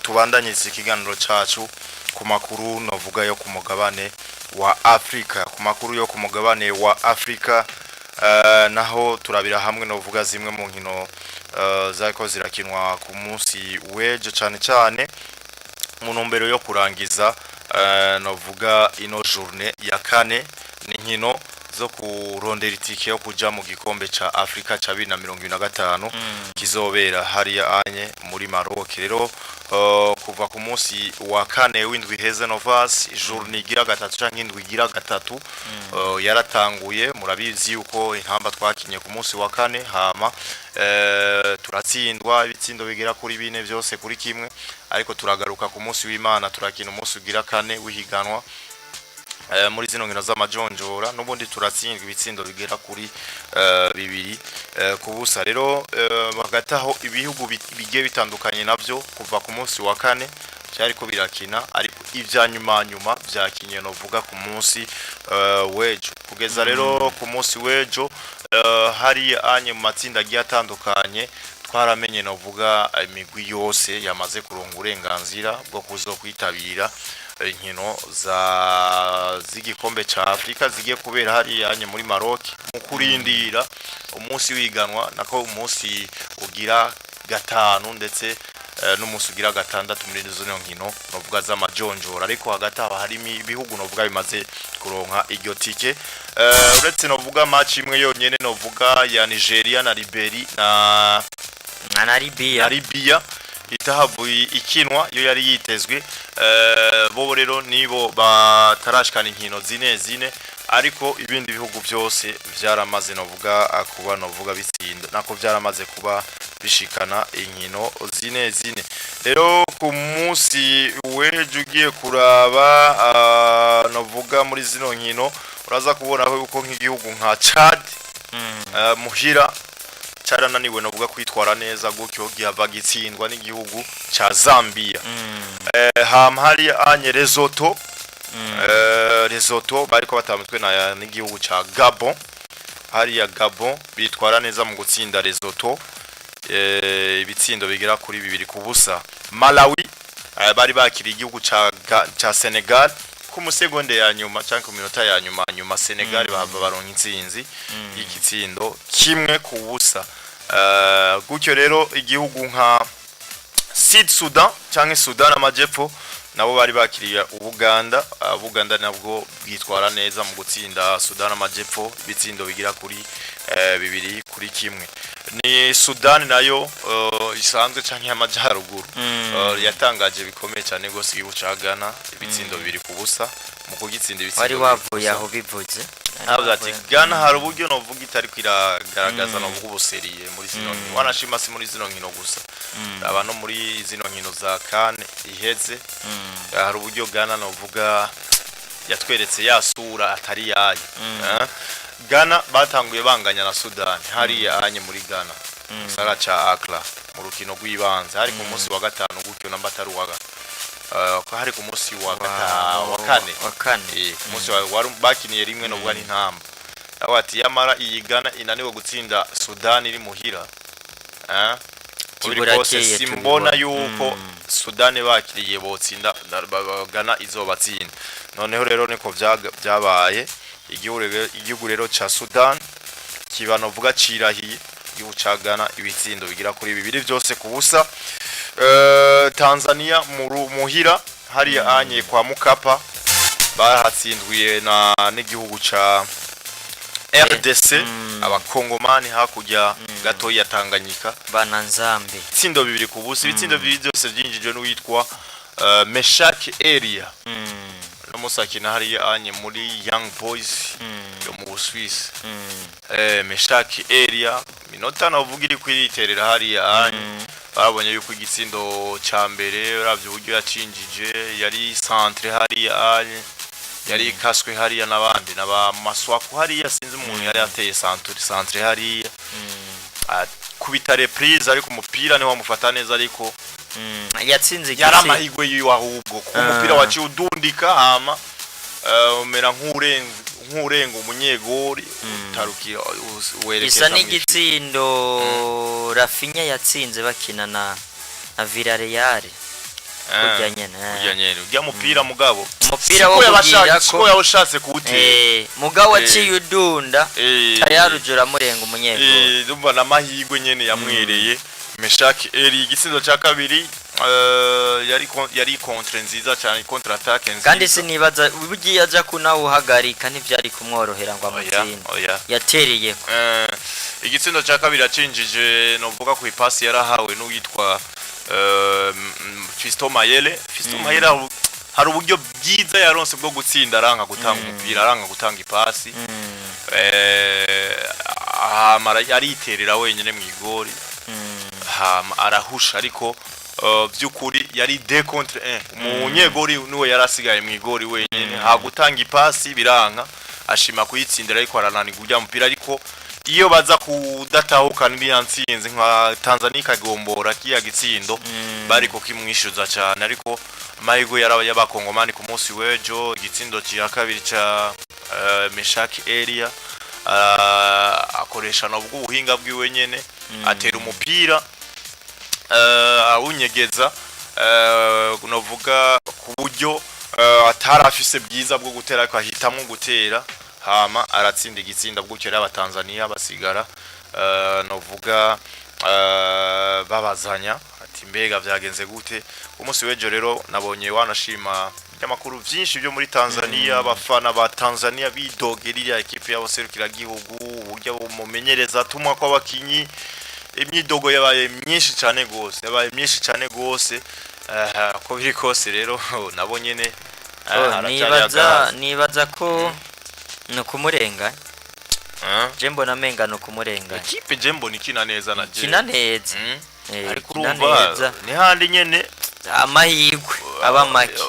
tubandanyiriza ikiganiro cacu ku makuru novuga yo ku mugabane wa Afrika. Ku makuru yo ku mugabane wa Afrika naho turabira hamwe novuga zimwe mu nkino zako zirakinwa ku munsi wejo cyane cyane mu ntumbero yo kurangiza novuga ino journée ya kane n'inkino zo kurondera itike yo kuja mu gikombe ca Afrika ca 2025 kizobera hariya anye muri Maroc. Rero kuva ku munsi wa kane w'indwi heze Novas journée igira gatatu canke indwi igira gatatu yaratanguye. Murabizi yuko intamba twakinye ku munsi wa kane hama turatsindwa ibitsindo bigera kuri bine byose kuri kimwe, ariko turagaruka ku munsi w'Imana turakina umunsi ugira kane wihiganwa muri zino nkino z'amajonjora n'ubundi turatsindwa ibitsindo bigera kuri bibiri kubusa. Rero bagataho ibihugu bigiye bitandukanye navyo kuva ku munsi wa kane cyariko birakina, ariko ivya nyuma vyakinye novuga ku munsi wejo kugeza rero ku munsi wejo hari anye mu matsinda agiye atandukanye twaramenye novuga imigwi yose yamaze kuronga uburenganzira bwo kwitabira inkino z'igikombe ca Afrika zigiye kubera hari anye muri Maroc mu kurindira umunsi wiganwa nako umunsi ugira gatanu ndetse n'umunsi ugira gatandatu muri izo nkino novuga z'amajonjora. Ariko hagati aba hari ibihugu novuga bimaze kuronka iryo tike uretse novuga match imwe yonyene novuga ya Nigeria na Libya itahavuye ikinwa yo yari yitezwe. Bo rero nibo batarashikana inkino zine, ariko ibindi bihugu byose vyaramaze novuga kuba novuga bitsinda nako vyaramaze kuba bishikana inkino zine. Rero ku munsi wejo ugiye kuraba novuga muri zino nkino uraza kubona yuko nk'igihugu nka Chad muhira carananiwe novuga kwitwara neza gutyo gihava gitsindwa n'igihugu ca Zambia. Hari anye Lesotho bariko batamutwe n'igihugu ca Gabon. Hari ya Gabon bitwara neza mu gutsinda Lesotho ibitsindo bigera kuri bibiri kubusa. Malawi bari bakiri igihugu ca Senegal ku musegonde ya nyuma canke ku minota ya nyuma Senegal bahava baronka intsinzi y'igitsindo kimwe kubusa. Gutyo rero igihugu nka Sud Sudan canke Sudan amajepfo nabo bari bakiriye Uganda nabwo bwitwara neza mu gutsinda Sudan amajepfo bitsindo bigira kuri bibiri kuri kimwe. Ni Sudan nayo isanzwe canke y'amajyaruguru yatangaje bikomeye cyane gose igihugu ca Ghana ibitsindo bibiri kubusa mu kugitsinda ibitsindo. Wari wavuye aho bivuze ati Ghana hari uburyo novuga itari kwiragaragaza novuga ubuseriye muri zino nkino. Wanashima si muri zino nkino gusa abantu muri zino nkino za CAN iheze hari uburyo Ghana novuga yatweretse yasura atari yayo. Ghana batanguye banganya na Sudan hari anye muri Ghana sara cha Accra mu rukino rw'ibanze hari ku munsi wa gatanu gutyo namba taruwaga ko hari ku munsi wa kane ku munsi wa bakiniye rimwe no bwa n'intamba abati yamara iyi Ghana inaniwe gutsinda Sudan iri muhira kibura simbona yuko Sudan bakiriye botsinda Ghana izobatsinda. Noneho rero niko byabaye igihugu rero ca Sudan kibano vuga cirahiye igihugu ca Ghana ibitsindo bigira kuri bibiri byose kubusa. Tanzania muhira hari anye kwa Mukapa bahatsindwiye n'igihugu ca RDC abakongomani hakujya gato ya Tanganyika bananzambe tsindo bibiri kubusa. Ibitsindo bibiri byose byinjije n'uwitwa Meshak Area musakina hari anye muri Young Boys yo mu Swiss. Meshak Area minota navuga iri kwiterera hari anye babonye yuko igitsindo ca mbere uravye uburyo yacinjije yari centre hari anye yari kaswe hariya n'abandi naba maswaku hariya sinzi umuntu yari ateye centre hariya kubita reprise ariko umupira ni wamufata neza ariko yatsinze yari amahigwe y'ahubwo ku mupira waci udundika hama umera nk'urenga umunyegori utarukiye werekeza isa n'igitsindo Rafinha yatsinze bakina na Villarreal kurya nyene kurya nyene urya mupira mugabo umupira wo kugira ko yawushatse kuwutera mugabo waciye udunda tayarujura murenga umunyego ndumva namahigwe nyene yamwereye Meshaki eri igitsindo ca kabiri yari contre nziza cyane contre attaque nziza kandi sinibaza ubugiye aja kunawuhagarika ntivyari kumworohera ngo amutsinde yatereye igitsindo ca kabiri acinjije novuga ku ipasi yarahawe n'uwitwa Fiston Mayele hari uburyo bwiza yaronse bwo gutsinda aranga gutanga umupira aranga gutanga ipasi hamara yariterera wenyene mu igori arahusha ariko byukuri yari 2 contre 1 umunyegori niwe yarasigaye mu igori wenyene ha gutanga ipasi biranka ashima kuyitsindira ariko arananirwa ujya mupira ariko iyo baza kudatahuka n'iyantsinze nka Tanzania kagombora kiya gitsindo bariko kimwishuza cyane ariko mayigo y'abakongomani ku munsi wejo igitsindo cya kabiri ca Meshaki area akoresha nobwo ubuhinga bwiwe nyene atera umupira awunyegeza novuga ku buryo atarafise bwiza bwo gutera ariko ahitamwe gutera hama aratsinda igitsinda bwo cyera abatanzania basigara novuga babazanya ati mbega vyagenze gute umunsi wejo rero nabonye wanashima byamakuru byinshi byo muri Tanzania abafana ba Tanzania bidogerira equipe yabo serukira gihugu uburyo bumenyereza tumwa kwa bakinyi imyidogo yabaye myinshi cyane gose ko biri kose rero nabonye ne nibaza ko no kumurenga Jembo na menga no kumurenga equipe Jembo nikina neza na je kina neza ariko urumva ni handi nyene amahigwe abamaki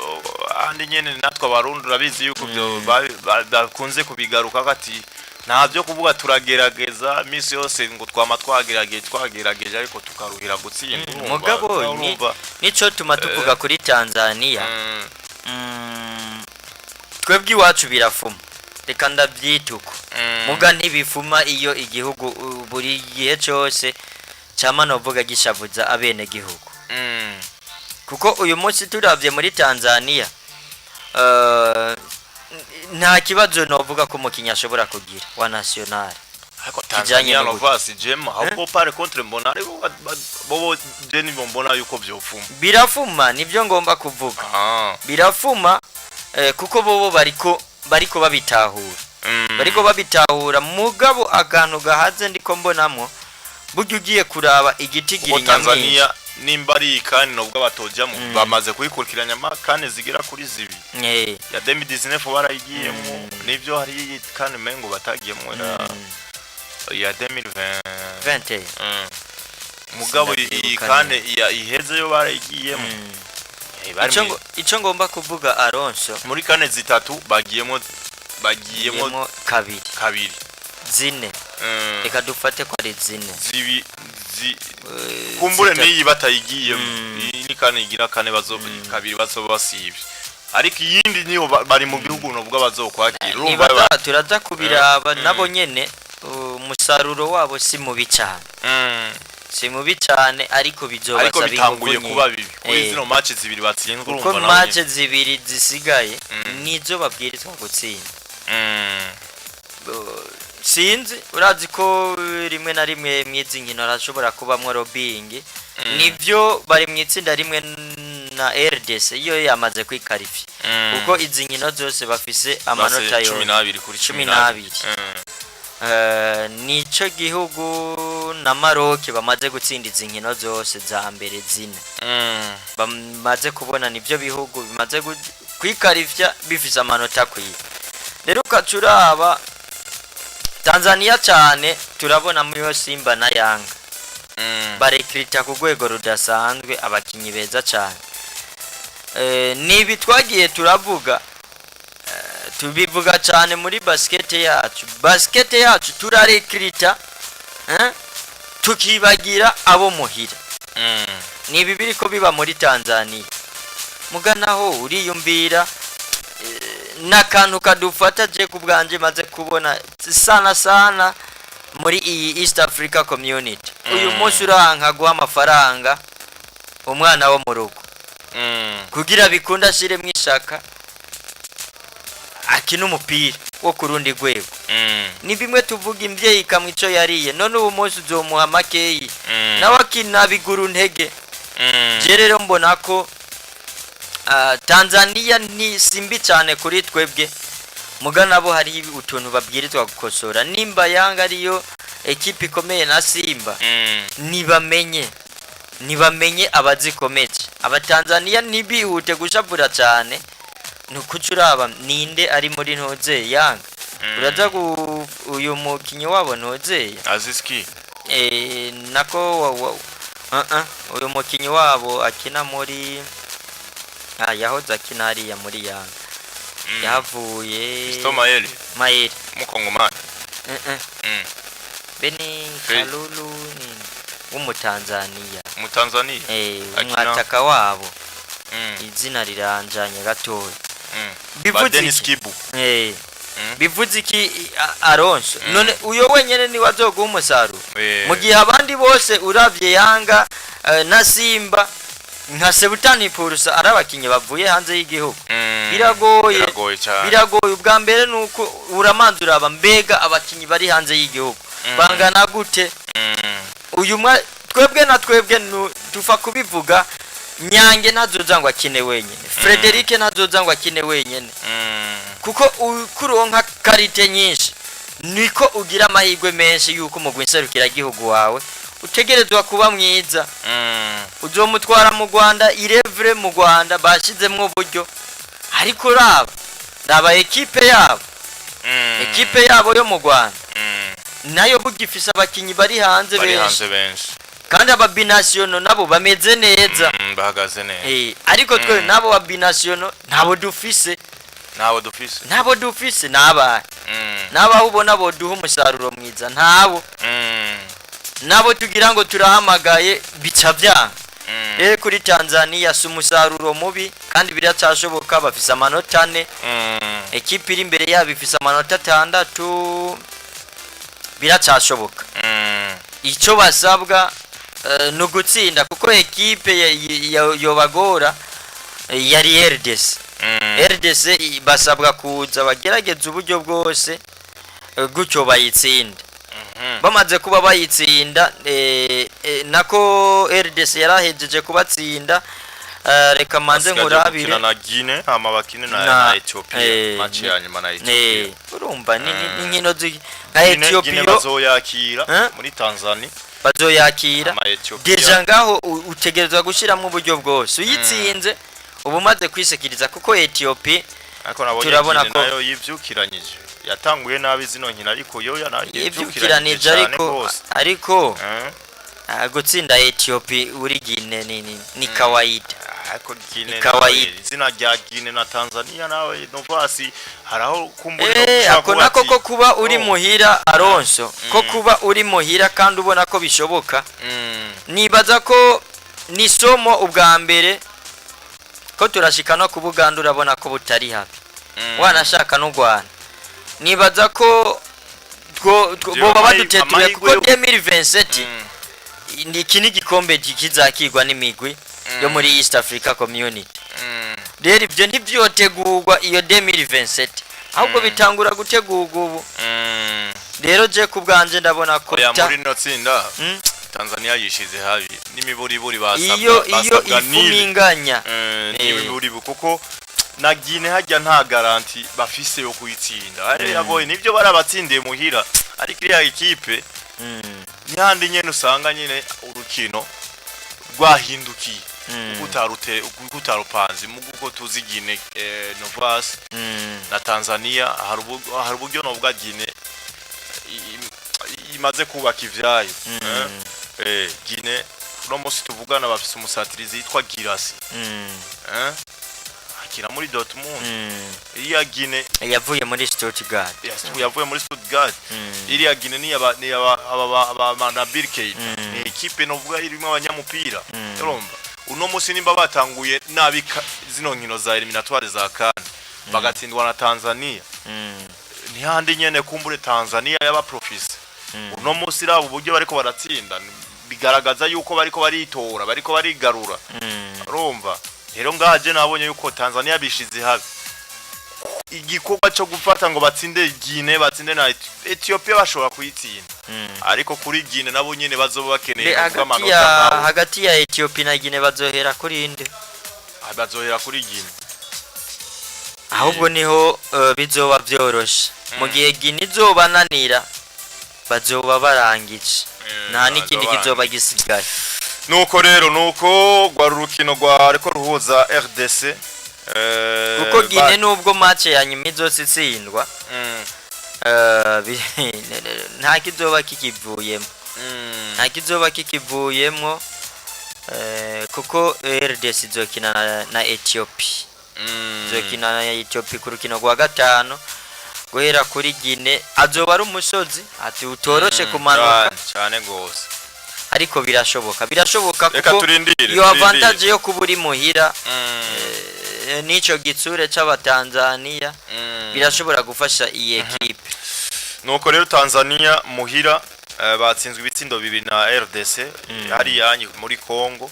handi nyene natwa barundi urabizi yuko byo bakunze kubigaruka kati ntabyo kuvuga turagerageza misi yose ngo twama twagerageje ariko tukaruhira gutsinda mugabo nico tuma tuvuga kuri Tanzania twebwe iwacu birafuma reka ndabyituko muga ntibifuma iyo igihugu buri gihe cyose cyama novuga gishavuza abene gihugu kuko uyu munsi turavye muri Tanzania nta kibazo novuga ko mukinya ashobora kugira wa national ariko Tanzania Novasi Jema ahubwo pare contre mbona ariko bobo deni mbona yuko byofuma birafuma nivyo ngomba kuvuga birafuma kuko bobo bariko babitahura mugabo akantu gahaze ndiko mbonamwo buryo ugiye kuraba igiti giri Tanzania nimbari kandi nobwo batojamo bamaze kuyikurikiranya makane zigira kuri zibi ya 2019 barayigiyemo nivyo hari kandi mengo batagiyemo ya 2020 mugabo ikane ya iheze yo barayigiyemo ico ngomba kuvuga Alonso muri kane zitatu bagiyemo kabiri zine reka dufate ko ari zine kumbure niyi batayigiye ni kane igira kane kabiri bazoba basivye ariko iyindi niyo bari mu gihugu no bwo bazokwakira urumva turaza kubiraba nabo nyene umusaruro wabo si mubi cyane ariko bizobasaba bitanguye kuba bibi kuri zino match zibiri batsinzwe urumva nawe match zibiri zisigaye nizo babwirizwa gutsinda sinzi urazi ko rimwe na rimwe mwizi nkino arashobora kubamwe lobbying nivyo bari mwitsinda rimwe na RDC iyo yamaze kwikarifya kuko izi nkino zose bafise amanota yo 12 kuri 12 nico gihugu na Maroc bamaze gutsinda izi nkino zose za mbere zine bamaze kubona nivyo bihugu bimaze kwikarifya bifise amanota kwiye rero kacuraba Tanzania cyane turabona muri Simba na Yanga barekrita ku rwego rudasanzwe abakinyi beza cyane nibi twagiye turavuga tubivuga cyane muri basket yacu turarekrita tukibagira abo muhira nibi biriko biba muri Tanzania muganaho uriyumvira nakantu kadufata je kubwanje maze kubona sana muri iyi East Africa Community uyu munsi uranka guha amafaranga umwana wo mu rugo kugira bikunda ashire mwishaka akina umupira wo kurundi rwego ni bimwe tuvuga imvyeyi kamwico yariye none ubu munsi uzomuha makeyi nawe akina biguru ntege je rero mbona ko Tanzania ni simbi cyane kuri twebwe mugana bo hari utuntu babwirizwa gukosora nimba Yanga ariyo ekipe ikomeye na Simba nibamenye abazikomeje abatanzania ntibihute gushavura cyane nukucuraba ninde ari muri ntoze Yanga uraza uyu mukinyi wabo ntoze Aziski nako uyu mukinyi wabo akina muri yahoze akina hariya muri Yanga yavuye Stomaeli Maeli mukongomani Beni Kalulu ni umutanzania umwataka wabo izina riranjanye gatoya Dennis Kibu bivuze iki Alonso none uyo wenyene ni wazoga umusaruro mu gihe abandi bose uravye Yanga na Simba nka Sebutani Purusa arabakinye bavuye hanze y'igihugu biragoye ubwa mbere nuko uramanzura aba mbega abakinyi bari hanze y'igihugu bangana gute uyu twebwe tufa kubivuga Nyange nazoza ngo akine wenyene Frederic nazoza ngo akine wenyene kuko ukuronka karite nyinshi niko ugira amahirwe menshi yuko mu gwinserukira igihugu wawe utegerezwa kuba mwiza uzomutwara mu Rwanda irevre mu Rwanda bashizemwe uburyo ariko raba ekipe yabo yo mu Rwanda nayo bugifisa abakinyi bari hanze benshi kandi ababinationo nabo bameze neza bahagaze neza ariko twe nabo ababinationo nabo dufise naba ubona bo duha umusaruro mwiza nabo tugira ngo turahamagaye bica byanga kuri Tanzania si umusaruro mubi kandi biracyashoboka bafise amanota 4 ekipe iri imbere yabo ifise amanota 6 biracyashoboka icyo basabwa no gutsinda kuko ekipe yobagora yari RDC basabwa kuza bagerageza uburyo bwose gucyo bayitsinda bamaze kuba bayitsinda nako RDC yarahejeje kubatsinda reka manze nkurabire na Guinea bakine na Ethiopia match yanyuma na Ethiopia urumva ni nkino nka Ethiopia bazoyakira muri Tanzania bazoyakira deja ngaho utegerezwa gushiramo uburyo bwose uyitsinze ubu maze kwisekiriza kuko Ethiopia turabona ko nayo yivyukiranyije yatanguye nabi zino nkina ariko yo yivyukiranije ariko gutsinda Ethiopia uri Guinea ni kawaida ariko Guinea zina rya Guinea na Tanzania nawe Novasi haraho kumbura ako nako ko kuba uri muhira Alonso ko kuba uri muhira kandi ubona ko bishoboka nibaza ko ni somo ubwa mbere ko turashika no kubuganda urabona ko butari hafi wanashaka no Rwanda nibaza ko boba badutetuye kuko 2027 ni kini gikombe kizakirwa n'imigwi yo muri East Africa Community rero ibyo ntibyotegurwa iyo 2027 ahubwo bitangura gutegurwa ubu rero je kubwanje ndabona ko muri no tsinda Tanzania yishize habi n'imiburiburi basabwa iyo ifuminganya n'imiburiburi kuko na Guinea hajya nta garanti bafise yo kuyitsinda yagoye nivyo barabatsindiye muhira ariko iriya ekipe nihandi nyene usanga nyene urukino rwahindukiye utarupanzi muguko tuzi Guinea Novas na Tanzania hari uburyo novuga Guinea imaze kubaka ivyayo Guinea no musi tuvugana bafise umusatirizi yitwa Girassi akira muri Dortmund iriya Guinea yavuye muri Stuttgart iriya Guinea ni aba na Birkey ni ekipe novuga irimo abanyamupira urumva uno musi nimba batanguye nabi zino nkino za eliminatoire za CAN bagatsindwa na Tanzania ni handi nyene kumbure Tanzania yaba profise uno musi rabo uburyo bariko baratsinda bigaragaza yuko bariko baritora bariko barigarura urumva rero ngaje nabonye yuko Tanzania bishize habi igikorwa cyo gufata ngo batsinde Guinea batsinde na Ethiopia bashobora kuyitsinda ariko kuri Guinea nabo nyene bazoba bakeneye hagati ya Ethiopia na Guinea bazohera kuri inde bazohera kuri Guinea ahubwo niho bizoba byoroshe mu gihe Guinea izobananira bazoba barangije nta n'ikindi kizoba gisigaye nuko rero nuko gwa rukino gwa ariko ruhuza RDC uko Guinea nubwo match ya nyuma izose itsindwa nta kizoba kikivuyemo kuko RDC izokina na Ethiopia izokina na Ethiopia ku rukino rwa gatano guhera kuri Guinea azoba ari umusozi ati utoroshe kumanuka cyane gose ariko birashoboka kuko iyo avantage yo kuburi muhira nico gitsure c'abatanzania birashobora gufasha iyi equipe nuko rero Tanzania muhira batsinzwe ibitsindo bibi na RDC hari yanyi muri Congo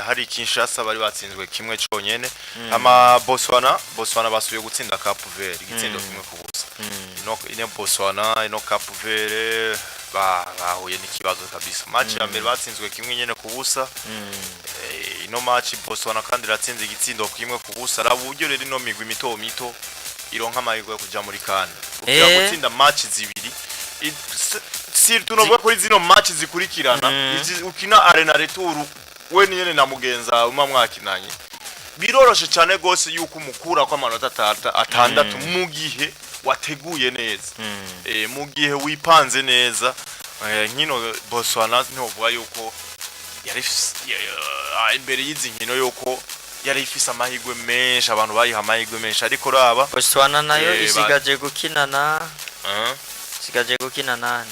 hari Kinshasa bari batsinzwe kimwe cyonyene ama Botswana basuye gutsinda Cape Verde igitsindo kimwe kubusa ino Botswana ino Cape Verde bahuye n'ikibazo kabisa match ya mbere batsinzwe kimwe nyene kubusa ino match Botswana kandi ratsinze igitsindo kimwe kubusa raburyo rero ino migwi mito ironka amahirwe yo kuja muri CAN ukira gutsinda match zibiri si tunovuga kuri zino match zikurikirana ukina arena retour we nyene na mugenza umamwakinanye biroroshe cyane gose yuko umukura kwa manota atandatu mu gihe wateguye neza mu gihe wipanze neza nkino Botswana ntovuga yuko yari imbere y'izi nkino yuko yari ifise amahirwe menshi abantu bayiha amahirwe menshi ariko raba Botswana nayo isigaje gukina nani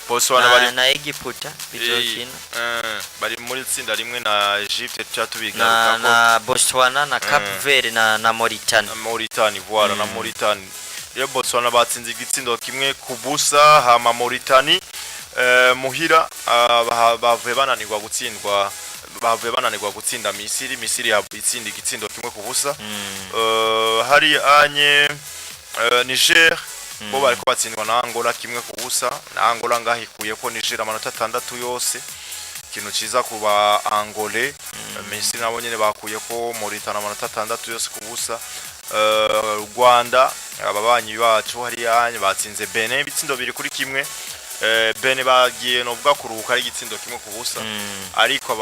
Botswana bari na Egiputa bizokina bari muri tsinda rimwe na Egypte cyatubigaruka na Botswana na Cape Verde na Mauritania voilà na Mauritania iyo Botswana batsinze igitsindo kimwe kubusa hama Mauritania muhira bavuye bananirwa gutsinda Misiri yabitsinda igitsindo kimwe kubusa hari anye Niger bo bariko batsindwa na Angola kimwe kubusa na Angola ngahikuye ko Niger amanota 6 yose kintu ciza kuba Angolais Misiri nabo nyene bakuye ko Mauritania amanota 6 yose kubusa Rwanda ababanyi bacu hari yanye batsinze Benin bitsindo biri kuri kimwe Benin bagiye no bwa kuruhuka ari gitsindo kimwe kubusa ariko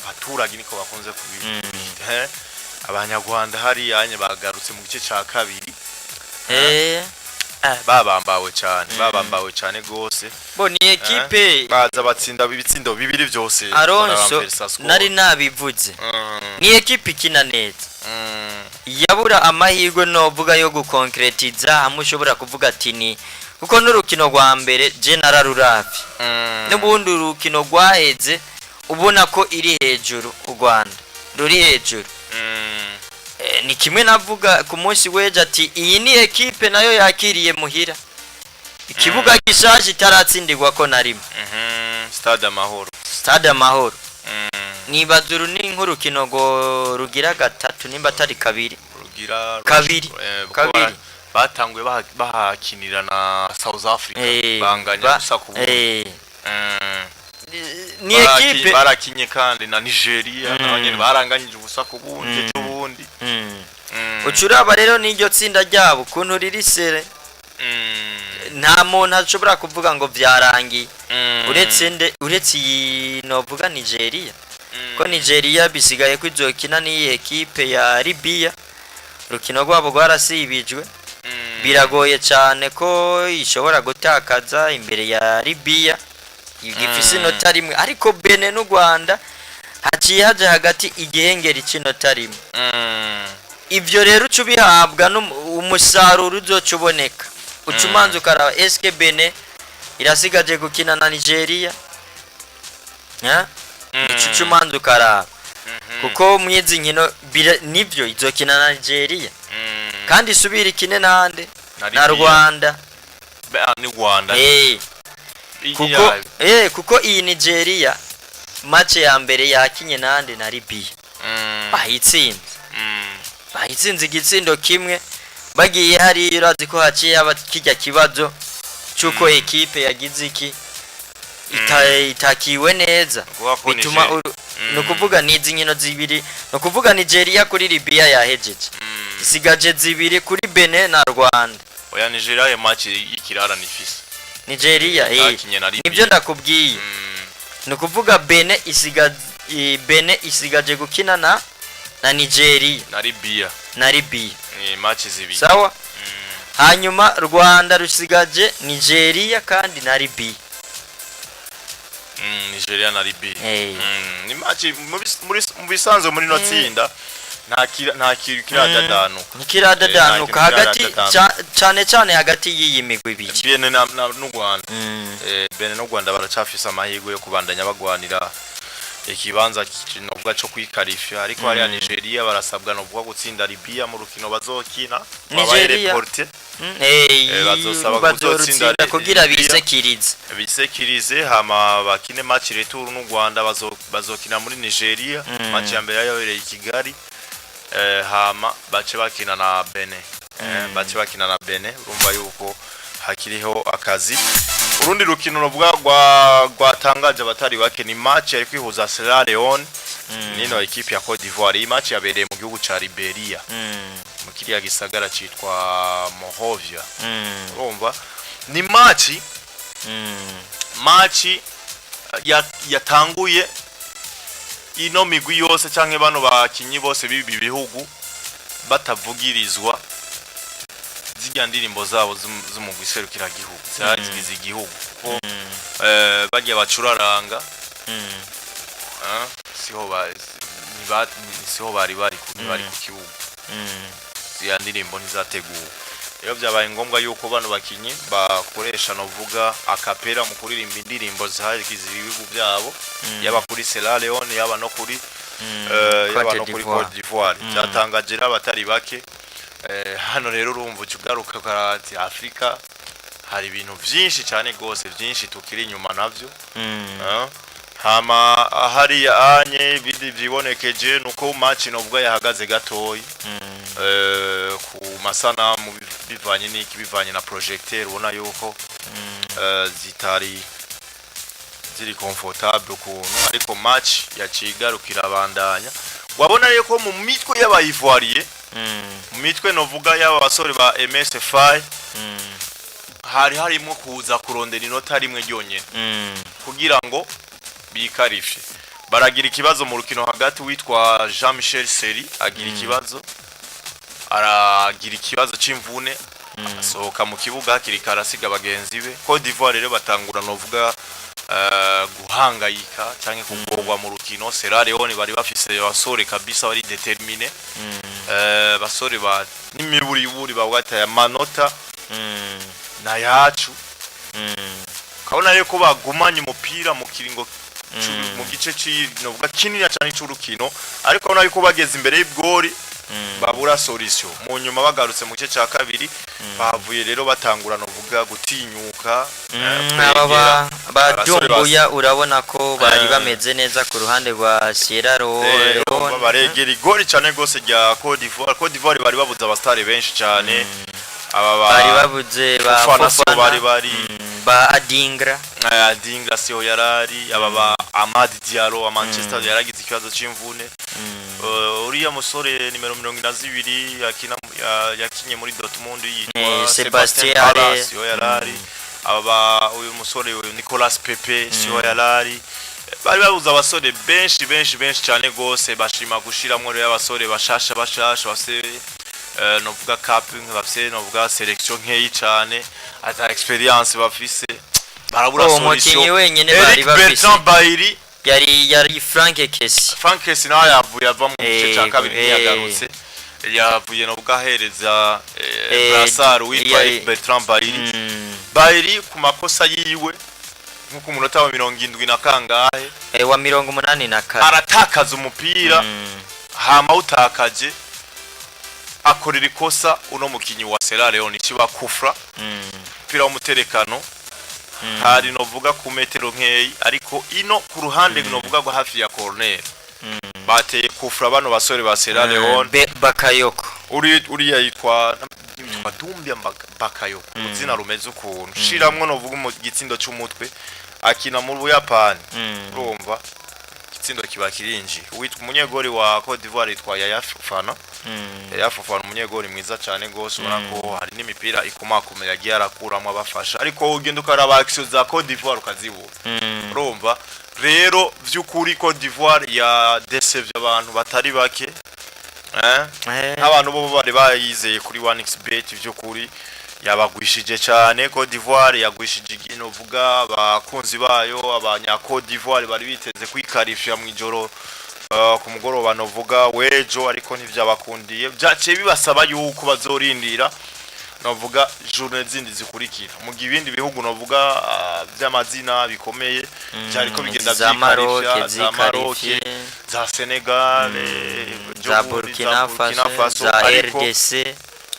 abaturage niko bakunze kubi abanyarwanda hari yanye bagarutse mu gice ca kabiri babambawe cyane gose bo ni equipe baza batsinda ibitsindo bibiri byose Alonso nari nabivuze ni equipe ikina neza yabura amahirwe novuga yo gukonkretiza hamwe ushobora kuvuga ati ni kuko n'urukino rwa mbere General Rurafi n'ubundi urukino rwaheze ubona ko iri hejuru u Rwanda ruri hejuru ni kimwe navuga ku munsi weje ati iyi ni equipe nayo yakiriye muhira ikibuga gishaje taratsindirwa ko narimo Stade Amahoro nibazuru ni nk'urukino go rugira gatatu nimba atari kabiri batangwe bahakinira na South Africa banganya gusa ku ni equipe barakinye kandi na Nigeria nabanye baranganyije ubusa ku bundi cy'ubundi ucuraba rero n'iryo tsinda ryabo kuntu ririsere nta muntu ashobora kuvuga ngo byarangiye uretse iyi novuga Nigeria ko Nigeria bisigaye kwizokina ni equipe ya Libya rukino rwabo rwarasibijwe biragoye cyane ko ishobora gutakaza imbere ya Libya igifise inota rimwe ariko Benin n'u Rwanda haciye haje hagati igihengeri c'inota rimwe ivyo rero ucubihabwa umusaruro uzocuboneka ucumanza ukaraba eske Benin irasigaje gukina na Nigeria icucumanza ukaraba kuko mwizi nkino nivyo izokina na Nigeria kandi subira ikine nande na Rwanda ni Rwanda kuko iyi Nigeria match ya mbere yakinye nande na Libya bahitsinze bahitsinze igitsindo kimwe bagiye hari urazi ko haciye abakijya kibazo cyuko ekipe yagize iki itakiwe neza bituma no kuvuga nizi nkino zibiri no kuvuga Nigeria kuri Libya yahejeje isigaje zibiri kuri Benin na Rwanda oya Nigeria ya match y'ikirara nifise Nigeria nibyo ndakubwiye no kuvuga Benin isigaje gukina na Nigeria na Libya match zibiri sawa hanyuma Rwanda rusigaje Nigeria kandi na Libya Nigeria na Libya ni match mu bisanzwe muri no tsinda nta kiradadano kiradadanuka hagati cyane hagati y'iyi migwi ibiri Benin n'u Rwanda Benin n'u Rwanda baracafisa amahirwe yo kubandanya bagwanira ikibanza kinobwa cyo kwikarifya ariko hari Nigeria barasabwa no bwo gutsinda Libya mu rukino bazokina Nigeria bazosaba gutsinda kugira bisekirize hama bakine match retour n'u Rwanda bazokina muri Nigeria match ya mbere yabereye i Kigali hama bace bakina na Benin urumva yuko hakiriho akazi urundi rukino rubwa rwatangaje abatari bake ni match yari kwihuza Sierra Leone nino equipe ya Cote d'Ivoire iyi match yabereye mu gihugu ca Liberia mu kiriya gisagara citwa Monrovia urumva ni match yatanguye ino migwi yose canke bano bakinyi bose bibi bihugu batavugirizwa zijya ndirimbo zabo z'umugwi serukira gihugu zagize igihugu ko bagiye bacuraranga siho bari ku kibuga zijya ndirimbo ntizateguwe rero byabaye ngombwa yuko bano bakinyi bakoresha novuga akapera mu kuririmba indirimbo zagize ibihugu byabo yaba kuri Sierra Leone yaba no kuri Cote d'Ivoire cyatangaje abatari bake hano rero urumva ugaruka karati Afrika hari ibintu byinshi cyane gose byinshi tukiri inyuma navyo hama hari anye bidi byibonekeje nuko match nobwo yahagaze gatoyi ku masana mu bivanye na projecteur ubona yuko ziri comfortable kuntu ariko match yacigarukira bandanya wabona yuko mu mitwe y'abayivoiriye mu mitwe novuga y'aba basore ba MSFI harimo kuza kurondera inota rimwe ryonyene kugira ngo bikarifye baragira ikibazo mu rukino hagati witwa Jean-Michel Seri aragira ikibazo c'imvune asohoka mu kibuga hakiri karasiga bagenzi be Cote d'Ivoire rero batangura novuga guhangayika cyangwa kugorwa mu rukino Sierra Leone bari bafise abasore kabisa bari determine basore ba n'imiburi bawataye amanota na yacu kabona rero ko bagumanye umupira mu kiringo mu gice cy'inovuga kinini cyane cy'urukino ariko abona yuko bageze imbere y'ibgori babura solution mu nyuma bagarutse mu gice cya kabiri bavuye rero batangura novuga gutinyuka badumbuya urabona ko bari bameze neza ku ruhande rwa Sierra Leone baregera igori cyane gose rya Cote d'Ivoire bari babuze abastare benshi cyane bari babuze ba Fofana ba Adingra siho yarari aba Amad Diallo wa Manchester yaragize ikibazo c'imvune uriya musore nimero 22 yakinye muri Dortmund yitwa Sebastian Haller siho yarari uyu musore Nicolas Pepe siho yarari bari babuze abasore benshi cyane gose bashima gushiramwo rero abasore bashasha base novuga capping bafise novuga selection nkeyi cyane ata experience bafise barabura solution wenyene bari bafise Bertrand Bailly yari Frank Kessie nawe yavuye ava mu gice cya kabiri yagarutse yavuye novuga hereza Brassard witwa Bertrand Bailly ku makosa yiwe nkuko umunota wa 70 na kangahe wa 84 aratakaza umupira hama utakaje akorera ikosa uno mukinyi wa Sierra Leone kiba kufra pira umuterekano hari novuga ku metero nkeyi ariko ino ku ruhande novuga ngo hafi ya corner bateye kufra bano basore ba Sierra Leone Bakayoko uriya yitwa Dumbia Bakayoko uzina rumeze ukuntu shiramwe no vuga mu gitsindo cy'umutwe akina mu Buyapani urumva igitsindo kiba kirinji witwa umunyegori wa Cote d'Ivoire yitwa Yaya Fofana Yaya Fofana umunyegori mwiza cyane gose urako hari n'imipira ikomakomera yagiye arakuramo abafasha ariko ugenda ukaraba action za Cote d'Ivoire ukazibura urumva rero vy'ukuri Cote d'Ivoire ya decevye abantu batari bake abantu bo bari bayizeye kuri 1xbet vy'ukuri yabagwishije cyane Cote d'Ivoire yagwishije ino vuga abakunzi bayo abanya Cote d'Ivoire bari biteze kwikarifya mu ijoro ku mugoroba no vuga wejo ariko ntivyabakundiye byace bibasaba yuko bazorindira no vuga journée zindi zikurikira mu gibindi bihugu no vuga by'amazina bikomeye cyariko bigenda byikarifya za Maroc za Senegal za Burkina Faso za RDC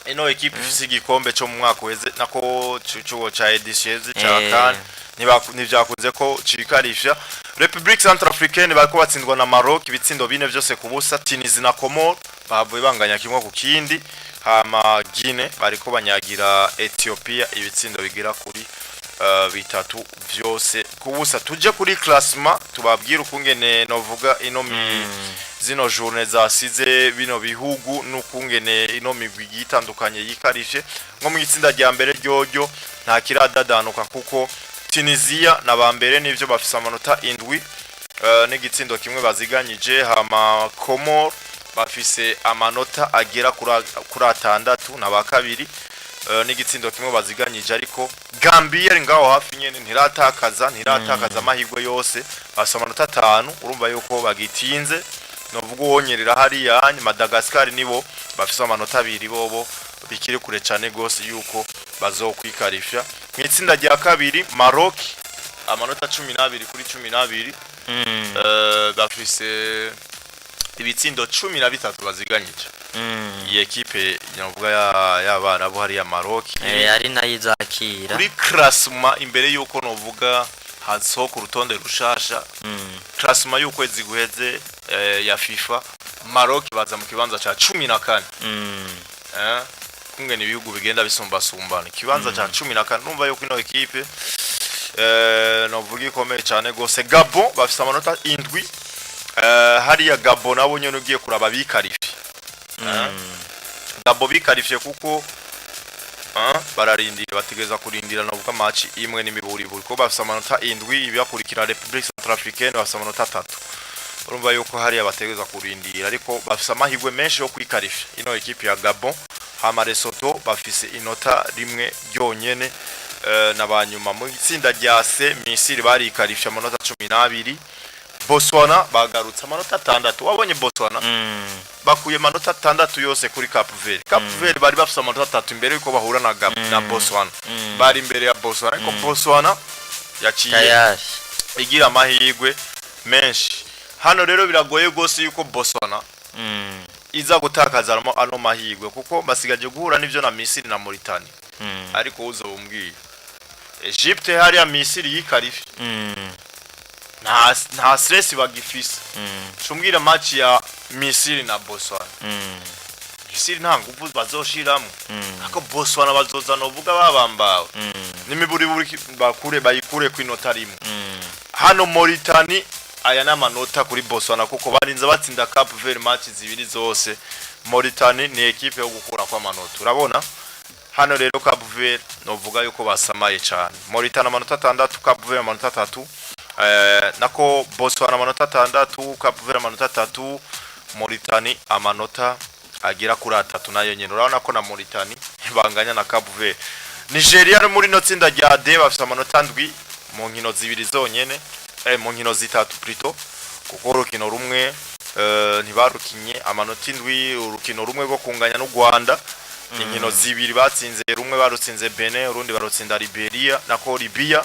ino equipe ifise igikombe cyo mu mwaka weze nako cyo cha editions cha CAN nivyakuze ko cikarifya Republique Centrafricaine bariko batsindwa na Maroc ibitsindo bine byose kubusa Tunisia na Comores bavuye banganya kimwe ku kindi hama Guinea bariko banyagira Ethiopia ibitsindo bigira kuri bitatu byose kubusa tuje kuri classement tubabwira ukungene novuga ino zino journée zasize bino bihugu n'ukungene ino migwi gitandukanye yikarije nko mu gitsinda rya mbere ryoryo nta kiradadanuka kuko Tunisia na bambere nivyo bafise amanota 7 n'igitsindo kimwe baziganyije hama Comores bafise amanota agera kuri 6 na bakabiri n'igitsindo kimwe baziganyije ariko Gambia ngaho hafi nyene ntiratakaza amahirwe yose bafise amanota 5 urumva yuko bagitinze novuga wonyerera hari ya Madagascar nibo bafise amanota 2 bobo bikiri kure cyane gose yuko bazokwikarifya mwitsinda rya kabiri Maroc amanota 12 kuri 12 bafise ibitsindo 13 baziganyije iyi equipe nyavuga y'abana bo hari ya Maroc ari nayizakira kuri classement imbere yuko novuga hazo ku rutonde rushasha classement y'ukwezi guheze ya FIFA Maroc baza mu kibanza ca 14 kungene ibihugu bigenda bisumbasumbana kibanza ca 14 numva yuko ino equipe novuga ikomeye cyane gose Gabon bafise amanota 7 hari ya Gabon nabo nyene ugiye kuraba bikarifi Gabon bikarifye kuko bararindira bategeza kurindira novuga match imwe n'imiburi buri ko bafise amanota 7 ibiyakurikira Republique Centrafricaine bafise amanota 3 urumva yuko hari abategeza kurindira ariko bafise amahirwe menshi yo kwikarifya ino equipe ya Gabon hama Lesotho bafise inota rimwe ryonyene nabanyuma mu itsinda rya C Misiri bari ikarifya amanota 12 Botswana bagarutse amanota 6 wabonye Botswana bakuye amanota 6 yose kuri Cape Verde bari bafise amanota 3 imbere yuko bahura na Botswana bari imbere ya Botswana ariko Botswana yaciye igira amahirwe menshi hano rero biragoye gose yuko Botswana iza gutakaza ano mahirwe kuko basigaje guhura n'ivyo na Misiri na Mauritania ariko uzobumbwiye Egypte hari ya Misiri yikarifi nta stress bagifise cumbwira match ya Misiri na Botswana Misiri nta nguvu bazoshiramo ako Botswana bazoza novuga babambawe n'imiburi bakure bayikure kwinota rimwe hano Mauritania aya n'amanota kuri Botswana kuko barinze batsinda Cape Verde match zibiri zose Mauritania ni equipe yo gukura kwa manota urabona hano rero Cape Verde novuga yuko basamaye cyane Mauritania amanota 6 Cape Verde amanota 3 nako Botswana amanota 6 Cape Verde amanota 3 Mauritania amanota agira kuri 3 nayo nyene urabona ko na Mauritania banganya na Cape Verde Nigeria no muri no tsinda rya D bafite amanota 7 mu nkino zibiri zonyene mu nkino zitatu plutôt kuko urukino rumwe ntibarukinye amanota 7 urukino rumwe rwo kunganya n'u Rwanda inkino zibiri batsinze rumwe barutsinze Benin urundi barutsinda Liberia nako Libya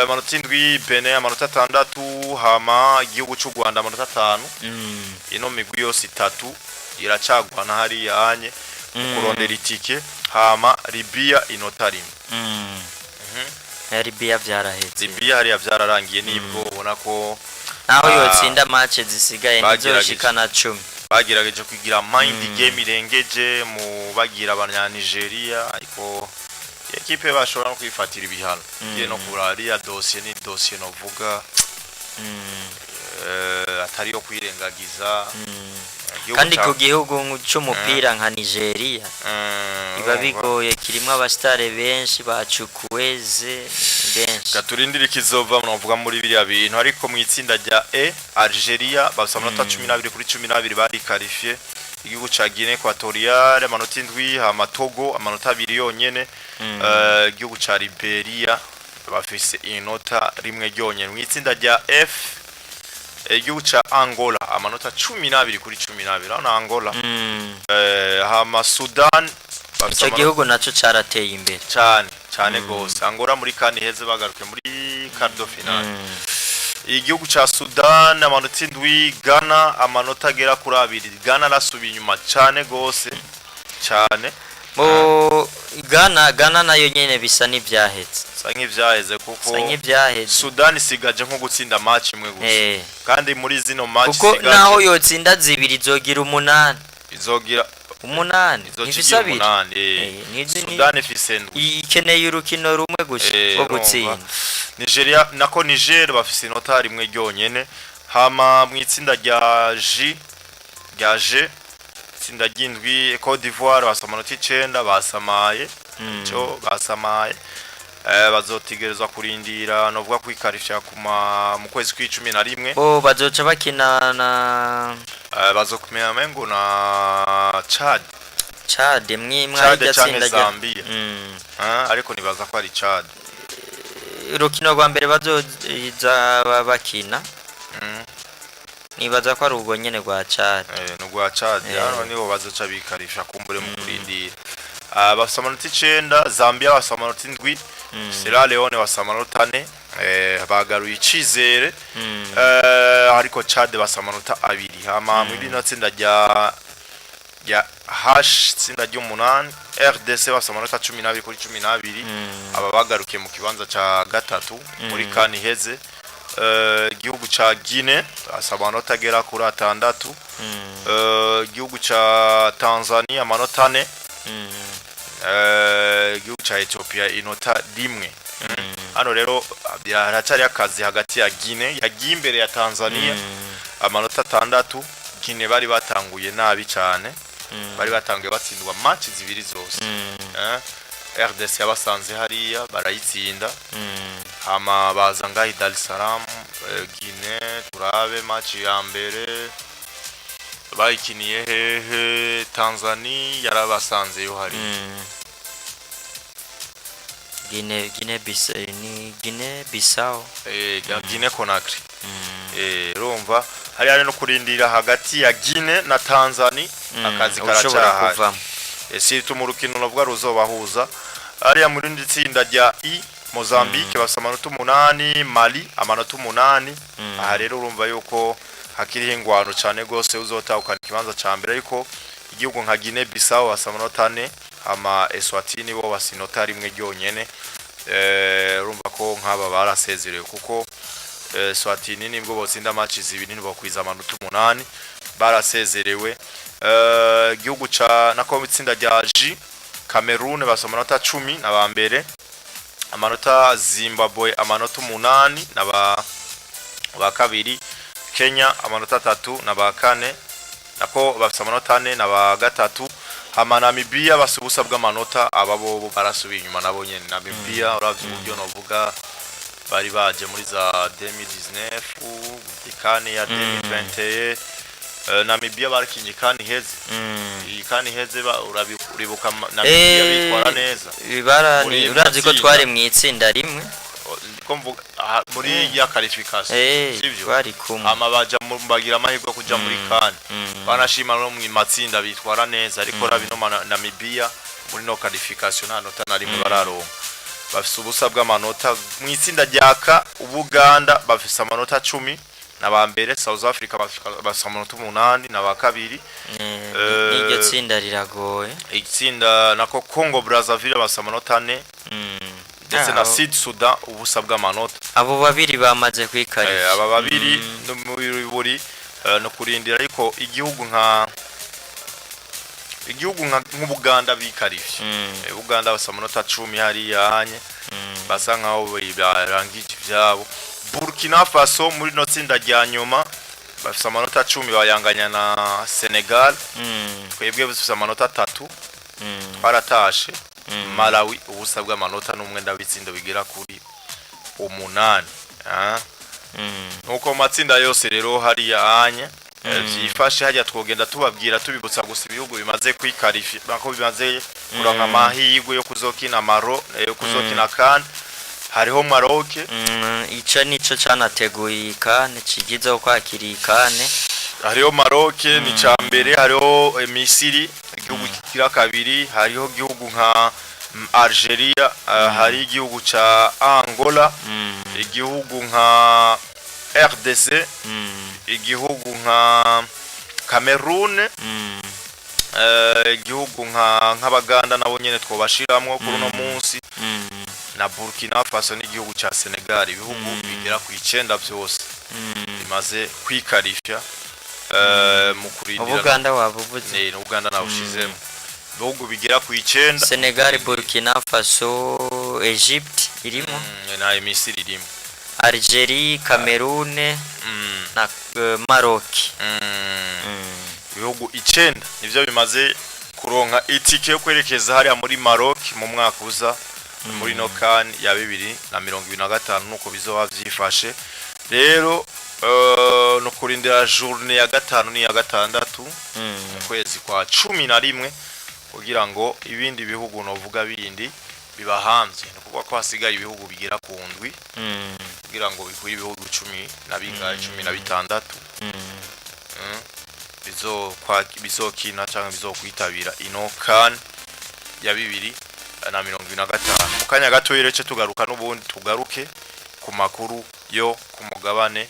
amanota 7 Benin amanota 6 hama igihugu cy'u Rwanda amanota 5 ino migwi yose 3 iracagwana hari yanye kurondera itike hama Libya inota rimwe Libya vyaraheze Libya hari yavyararangiye nibwo ubona ko naho yotsinda match zisigaye nizoshikana 10 bagerageje kugira mind game irengeje mu bagira abanya Nigeria ariko ekipe bashobora no kwifatira ibihano ye no kurariya dossier ni dossier novuga atari yo kwirengagiza kandi ku gihugu cy'umupira nka Nigeria iba bigoye kirimo abastare benshi bacukuweze benshi gaturindira kizova novuga muri biriya bintu ariko mu itsinda rya E Algeria bafite amanota 12 kuri 12 bari qualifié igihugu ca Guinea Equatoriale amanota 7 hama Togo amanota 2 yonyene igihugu ca Liberia bafise inota rimwe ryonyene mu itsinda rya F igihugu ca Angola amanota 12 kuri 12 na Angola hama Sudan icyo gihugu naco carateye imbere cyane gose Angola muri kane heze bagaruke muri quart de finale igihugu ca Sudan amanota 7 Ghana amanota agera kuri 2 Ghana rasubiye inyuma cyane gose cyane Ghana nayo nyene bisa n'ivyahetse nk'ivyaheze kuko Sudan isigaje nko gutsinda match imwe gusa kandi muri zino match isigaje kuko naho yotsinda zibiri zogira 8 izogira 8 nifisabiri Sudan ifise ikeneye urukino rumwe gusa rwo gutsinda Nigeria nako Niger bafise inota rimwe ryonyene hama mu itsinda rya G itsinda ry'indwi Cote d'Ivoire basamanota 9 basamaye cyo basamaye bazotigerezwa kurindira novuga kwikarifya mu kwezi kwa 11 bazoca bakina na bazokumenya mengo na Chad mwimwa cyangwa Zambia ariko nibaza ko ari Chad urukino rwa mbere bazoza bakina nibaza ko ari ubwo nyene rwa Chad n'ugwa Chad hano nibo bazoca bikarifya kumbure mu kurindira basamanota 9 Zambia basamanota 7 Sierra Leone basamanota 4 bagaruye icizere ariko Chad basamanota 2 hama muri no tsinda rya H tsinda ry'umunani RDC basamanota 12 kuri 12 aba bagaruke mu kibanza ca gatatu muri kane heze igihugu ca Guinea basamanota agera kuri 6 igihugu ca Tanzania amanota 4 igihugu ca Ethiopia inota rimwe hano rero haracari akazi hagati ya Guinea yagiye imbere ya Tanzania amanota 6 Guinea bari batanguye nabi cyane bari batanguye batsindwa match zibiri zose RDC yabasanze hariya barayitsinda hama baza ngahi Dar es Salaam Guinea turabe match ya mbere bayikiniye hehe Tanzania yarabasanze yo hari Guinea Bissau Guinea Conakry rumva hari ari no kurindira hagati ya Guinea na Tanzania akazi karacyaha situ mu rukino novuga ruzobahuza ari muri nditsinda rya I Mozambique basamanota 8 Mali amanota 8 aha rero urumva yuko hakiri ingwano cyane gose uzotahukana kibanza ca mbere ariko igihugu nka Guinea Bissau basamanota 4 ama Eswatini bo basinota rimwe ryonyene urumva ko nk'aba barasezerewe kuko Eswatini nibwo botsinda match zibiri nibo kwiza amanota 8 barasezerewe igihugu ca nako itsinda rya G Cameroon basamanota 10 nabambere amanota Zimbabwe amanota 8 naba kabiri Kenya amanota 3 naba kane nako bafite amanota 4 naba gatatu hama Namibia basubusa bw'amanota ababo barasubiye inyuma nabo nyene Namibia uravye uburyo novuga bari baje muri za 2019 ikane ya 2021 Namibia barakinye kandi heze ikani heze uribuka Namibia bitwara neza urazi ko twari mu itsinda rimwe ko mvuga muri ya qualification sivyo twari kumwe amabaja bagira amahirwe kuja muri kan banashima no mu matsinda bitwara neza ariko rabino Namibia muri no qualification nta na rimwe bararonka bafise ubusa bw'amanota mu itsinda ryaka Ubuganda bafise amanota 10 nabambere South Africa bafise amanota 8 nabakabiri n'iryo tsinda riragoye itsinda nako Congo Brazzaville bafise amanota 4 ndetse na Sud Sudan ubusa bw'amanota. abo babiri bamaze kwikarishya aba babiri buri no kurindira ariko igihugu nka nk'Ubuganda bikarishye. Uganda basa amanota 10 hariya hanye basa nkaho barangije ivyabo. Burkina Faso muri no tsinda rya nyuma bafite amanota 10 bayanganya na Senegal. Twebwe bafite amanota 3 baratashe. Malawi ubusa bw'amanota n'umwe ndabitsindo bigera kuri 8. Nuko matsinda yose rero hariya hanye byifashe hajya twogenda tubabwira tubibutsa gusa ibihugu bimaze kwikarifya bako bimaze kuranka amahirwe yo kuzokina yo kuzokina CAN. Hariho Maroc ica nico canateguye CAN kigize kwakira CAN. Hariho Maroc ni cambere, hariho Misiri igihugu kira kabiri, hariho igihugu nka Algeria, hari igihugu ca Angola, igihugu nka RDC, igihugu nka Cameroon, igihugu nk'Abaganda nabo nyene twobashiramwo kuri no munsi, na Burkina Faso n'igihugu ca Senegal. Ibihugu bigera ku 9 byose bimaze kwikarifya mu kurindira. Ubuganda wabuvuze Uganda nawe ushizemo ibihugu bigera ku 9. Senegal, Burkina Faso, Egypt irimo na Misiri irimo, Algeria, Cameroon na Maroc. Ibihugu 9 nivyo bimaze kuronka itike yo kwerekeza hariya muri Maroc mu mwaka uza muri no CAN ya 2025 nuko bizoba vyifashe. Rero no kurindira journée ya 5 ni ya 6 kwezi kwa 11 kugira ngo ibindi bihugu novuga bindi bibahamvye no kuvuga ko hasigaye ibihugu bigera ku ndwi kugira ngo bikuri ibihugu 10 na bingahe 16 bizokina cyangwa bizokwitabira ino CAN ya 2025. Mu kanya gato yerece tugaruka n'ubundi tugaruke ku makuru yo ku mugabane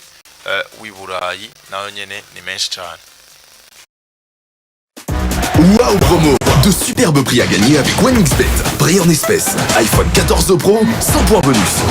w'Iburayi nayo nyene ni menshi cyane. Wow promo, de superbes prix à gagner avec OneXBet. Prix en espèces, iPhone 14 Pro, 100 points bonus.